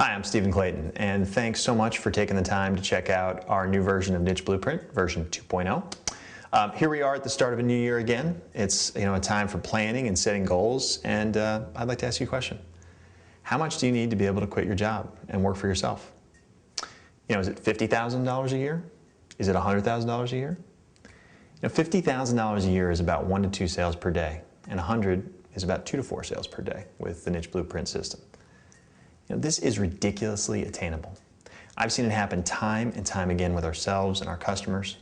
Hi, I'm Stephen Clayton, and thanks so much for taking the time to check out our new version of Niche Blueprint, version 2.0. Here we are at the start of a new year again. It's a time for planning and setting goals, and I'd like to ask you a question. How much do you need to be able to quit your job and work for yourself? Is it $50,000 a year? Is it $100,000 a year? $50,000 a year is about 1 to 2 sales per day, and 100 is about 2 to 4 sales per day with the Niche Blueprint system. This is ridiculously attainable. I've seen it happen time and time again with ourselves and our customers.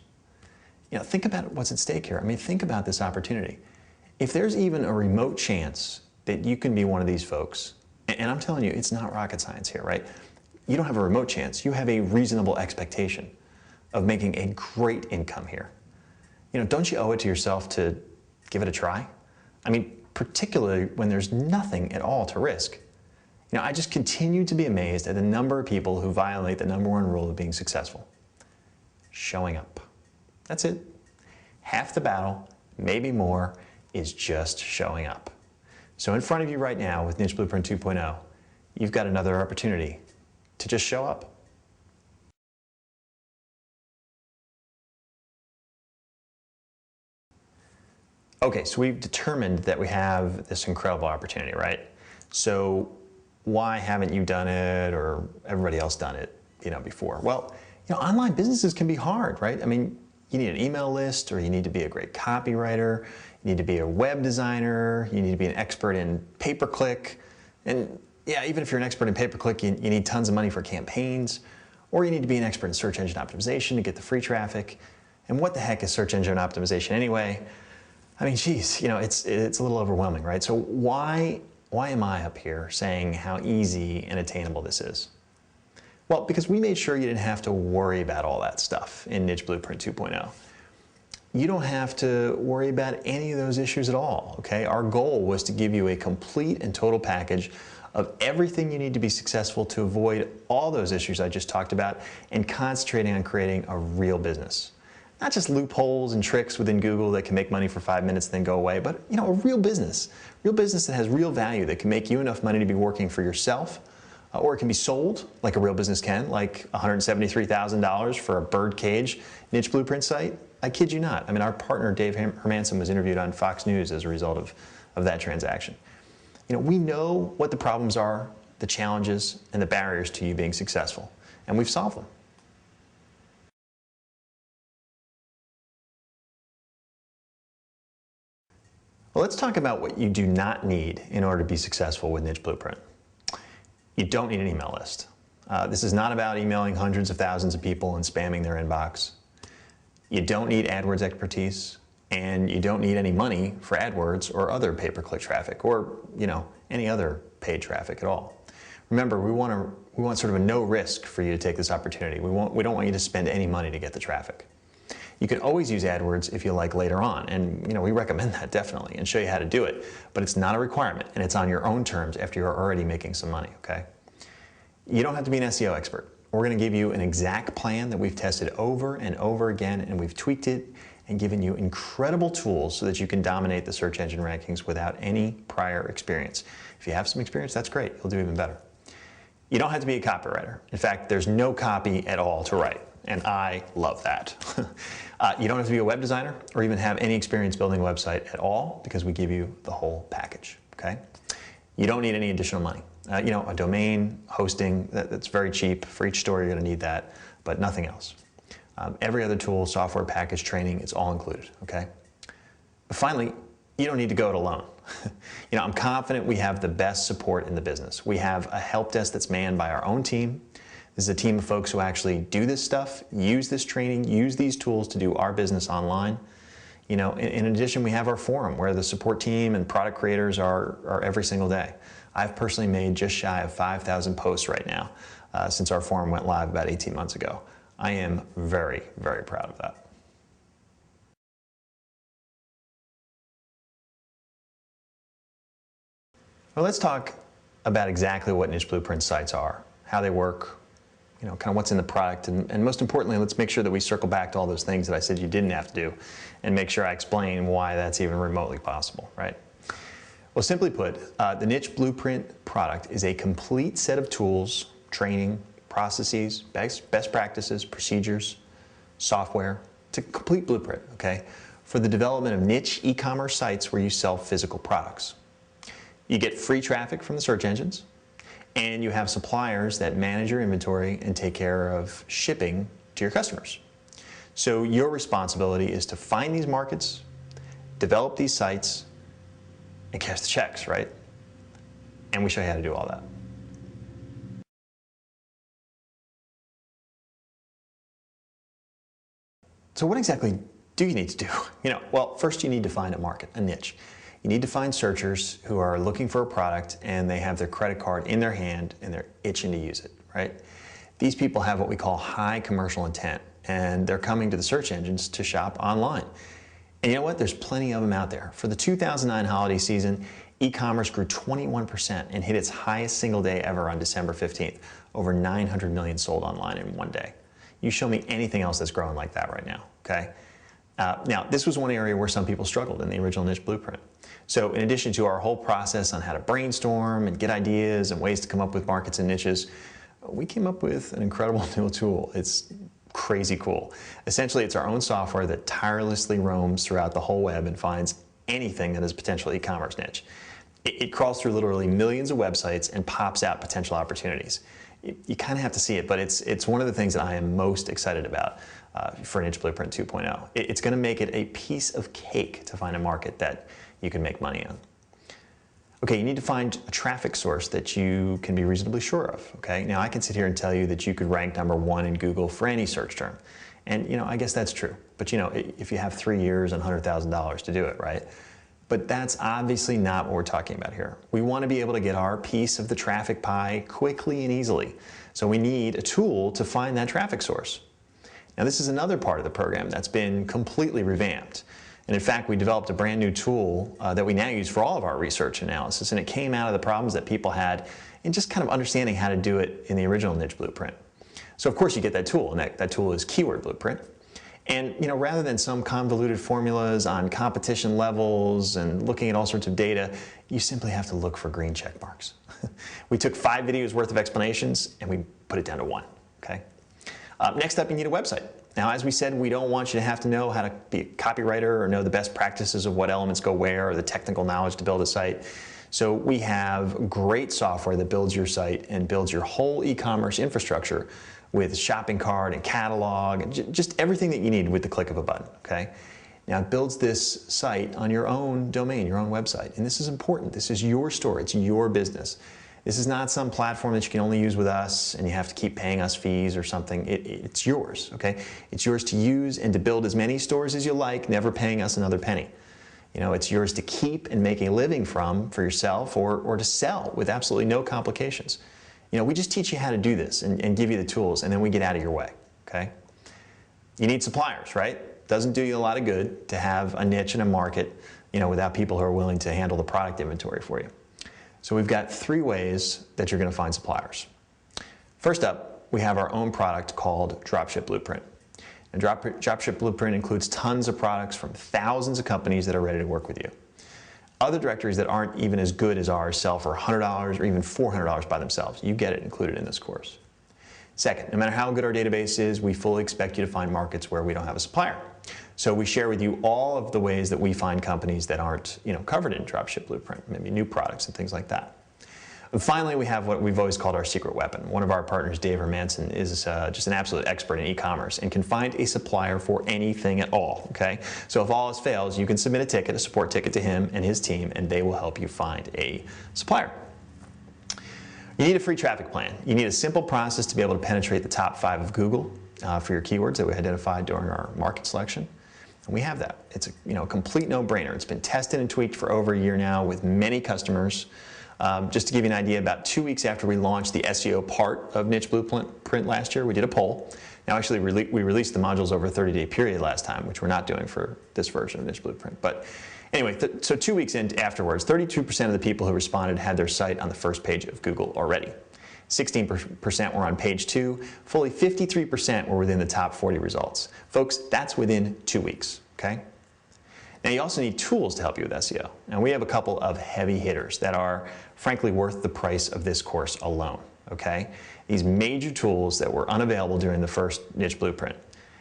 Think about what's at stake here. Think about this opportunity. If there's even a remote chance that you can be one of these folks, and I'm telling you, it's not rocket science here, right? You don't have a remote chance. You have a reasonable expectation of making a great income here. Don't you owe it to yourself to give it a try? Particularly when there's nothing at all to risk. I just continue to be amazed at the number of people who violate the #1 rule of being successful. Showing up. That's it. Half the battle, maybe more, is just showing up. So in front of you right now with Niche Blueprint 2.0, you've got another opportunity to just show up. Okay, so we've determined that we have this incredible opportunity, right? So why haven't you done it or everybody else done it before? Well, online businesses can be hard, right? You need an email list, or you need to be a great copywriter, you need to be a web designer, you need to be an expert in pay-per-click, and yeah, even if you're an expert in pay-per-click, you need tons of money for campaigns, or you need to be an expert in search engine optimization to get the free traffic. And what the heck is search engine optimization anyway? Geez, it's a little overwhelming, right? So why am I up here saying how easy and attainable this is? Well, because we made sure you didn't have to worry about all that stuff in Niche Blueprint 2.0. You don't have to worry about any of those issues at all, okay? Our goal was to give you a complete and total package of everything you need to be successful to avoid all those issues I just talked about and concentrating on creating a real business. Not just loopholes and tricks within Google that can make money for 5 minutes and then go away, but a real business that has real value, that can make you enough money to be working for yourself, or it can be sold like a real business can, like $173,000 for a birdcage Niche Blueprint site. I kid you not. Our partner Dave Hermanson was interviewed on Fox News as a result of that transaction. We know what the problems are, the challenges, and the barriers to you being successful, and we've solved them. Well, let's talk about what you do not need in order to be successful with Niche Blueprint. You don't need an email list. This is not about emailing hundreds of thousands of people and spamming their inbox. You don't need AdWords expertise, and you don't need any money for AdWords or other pay-per-click traffic, or any other paid traffic at all. Remember, we want sort of a no risk for you to take this opportunity. We don't want you to spend any money to get the traffic. You can always use AdWords if you like later on, and we recommend that definitely and show you how to do it, but it's not a requirement, and it's on your own terms after you're already making some money, okay? You don't have to be an SEO expert. We're going to give you an exact plan that we've tested over and over again, and we've tweaked it and given you incredible tools so that you can dominate the search engine rankings without any prior experience. If you have some experience, that's great. You'll do even better. You don't have to be a copywriter. In fact, there's no copy at all to write, and I love that. You don't have to be a web designer or even have any experience building a website at all, because we give you the whole package, okay? You don't need any additional money. A domain, hosting, that's very cheap. For each store, you're going to need that, but nothing else. Every other tool, software package, training, it's all included, okay? But finally, you don't need to go it alone. I'm confident we have the best support in the business. We have a help desk that's manned by our own team. This is a team of folks who actually do this stuff, use this training, use these tools to do our business online. In addition, we have our forum where the support team and product creators are every single day. I've personally made just shy of 5,000 posts right now since our forum went live about 18 months ago. I am very, very proud of that. Well, let's talk about exactly what Niche Blueprint sites are, how they work, kind of what's in the product, and most importantly, let's make sure that we circle back to all those things that I said you didn't have to do, and make sure I explain why that's even remotely possible, right? Well, simply put, the Niche Blueprint product is a complete set of tools training, processes, best practices, procedures, software. It's a complete blueprint, okay, for the development of niche e-commerce sites where you sell physical products. You get free traffic from the search engines, and you have suppliers that manage your inventory and take care of shipping to your customers. So your responsibility is to find these markets, develop these sites, and cash the checks, right? And we show you how to do all that. So what exactly do you need to do? Well, first you need to find a market, a niche. You need to find searchers who are looking for a product and they have their credit card in their hand and they're itching to use it, right? These people have what we call high commercial intent, and they're coming to the search engines to shop online. And you know what? There's plenty of them out there. For the 2009 holiday season, e-commerce grew 21% and hit its highest single day ever on December 15th. Over 900 million sold online in one day. You show me anything else that's growing like that right now, okay? Now, this was one area where some people struggled in the original niche blueprint. So in addition to our whole process on how to brainstorm and get ideas and ways to come up with markets and niches, we came up with an incredible new tool. It's crazy cool. Essentially, it's our own software that tirelessly roams throughout the whole web and finds anything that is a potential e-commerce niche. It crawls through literally millions of websites and pops out potential opportunities. You kind of have to see it, but it's one of the things that I am most excited about for Niche Blueprint 2.0. It's going to make it a piece of cake to find a market that you can make money on. Okay, you need to find a traffic source that you can be reasonably sure of, okay? Now, I can sit here and tell you that you could rank #1 in Google for any search term. And, I guess that's true. But, if you have 3 years and $100,000 to do it, right? But that's obviously not what we're talking about here. We want to be able to get our piece of the traffic pie quickly and easily. So we need a tool to find that traffic source. Now, this is another part of the program that's been completely revamped. And in fact, we developed a brand new tool that we now use for all of our research analysis, and it came out of the problems that people had in just kind of understanding how to do it in the original Niche Blueprint. So of course you get that tool, and that tool is Keyword Blueprint. And rather than some convoluted formulas on competition levels and looking at all sorts of data, you simply have to look for green check marks. We took 5 videos worth of explanations and we put it down to 1, okay? Next up, you need a website. Now, as we said, we don't want you to have to know how to be a copywriter or know the best practices of what elements go where or the technical knowledge to build a site. So we have great software that builds your site and builds your whole e-commerce infrastructure with shopping cart and catalog and just everything that you need with the click of a button, okay? Now, it builds this site on your own domain, your own website. And this is important. This is your store. It's your business. This is not some platform that you can only use with us and you have to keep paying us fees or something. It's yours, okay? It's yours to use and to build as many stores as you like, never paying us another penny. It's yours to keep and make a living from for yourself or to sell with absolutely no complications. We just teach you how to do this and give you the tools, and then we get out of your way, okay? You need suppliers, right? Doesn't do you a lot of good to have a niche and a market, without people who are willing to handle the product inventory for you. So we've got 3 ways that you're going to find suppliers. First up, we have our own product called Dropship Blueprint. And Dropship Blueprint includes tons of products from thousands of companies that are ready to work with you. Other directories that aren't even as good as ours sell for $100 or even $400 by themselves. You get it included in this course. Second, no matter how good our database is, we fully expect you to find markets where we don't have a supplier. So we share with you all of the ways that we find companies that aren't covered in Dropship Blueprint, maybe new products and things like that. And finally, we have what we've always called our secret weapon. One of our partners, Dave Hermanson, is just an absolute expert in e-commerce and can find a supplier for anything at all, okay? So if all else fails, you can submit a ticket, a support ticket to him and his team, and they will help you find a supplier. You need a free traffic plan. You need a simple process to be able to penetrate the top 5 of Google for your keywords that we identified during our market selection. And we have that. It's a complete no-brainer. It's been tested and tweaked for over a year now with many customers. Just to give you an idea, about 2 weeks after we launched the SEO part of Niche Blueprint last year, we did a poll. Now, actually, we released the modules over a 30-day period last time, which we're not doing for this version of Niche Blueprint. But anyway, so 2 weeks in afterwards, 32% of the people who responded had their site on the first page of Google already. 16% were on page 2. Fully 53% were within the top 40 results. Folks, that's within 2 weeks, okay? Now, you also need tools to help you with SEO. And we have a couple of heavy hitters that are, frankly, worth the price of this course alone, okay? These major tools that were unavailable during the first Niche Blueprint.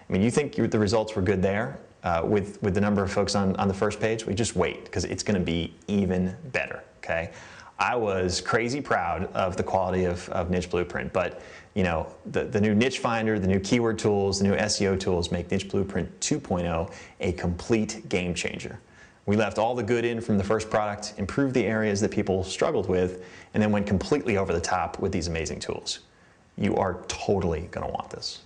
I mean, you think the results were good there with the number of folks on the first page? Well, just wait, because it's going to be even better, okay? I was crazy proud of the quality of Niche Blueprint, but you know, the new Niche Finder, the new keyword tools, the new SEO tools make Niche Blueprint 2.0 a complete game changer. We left all the good in from the first product, improved the areas that people struggled with, and then went completely over the top with these amazing tools. You are totally going to want this.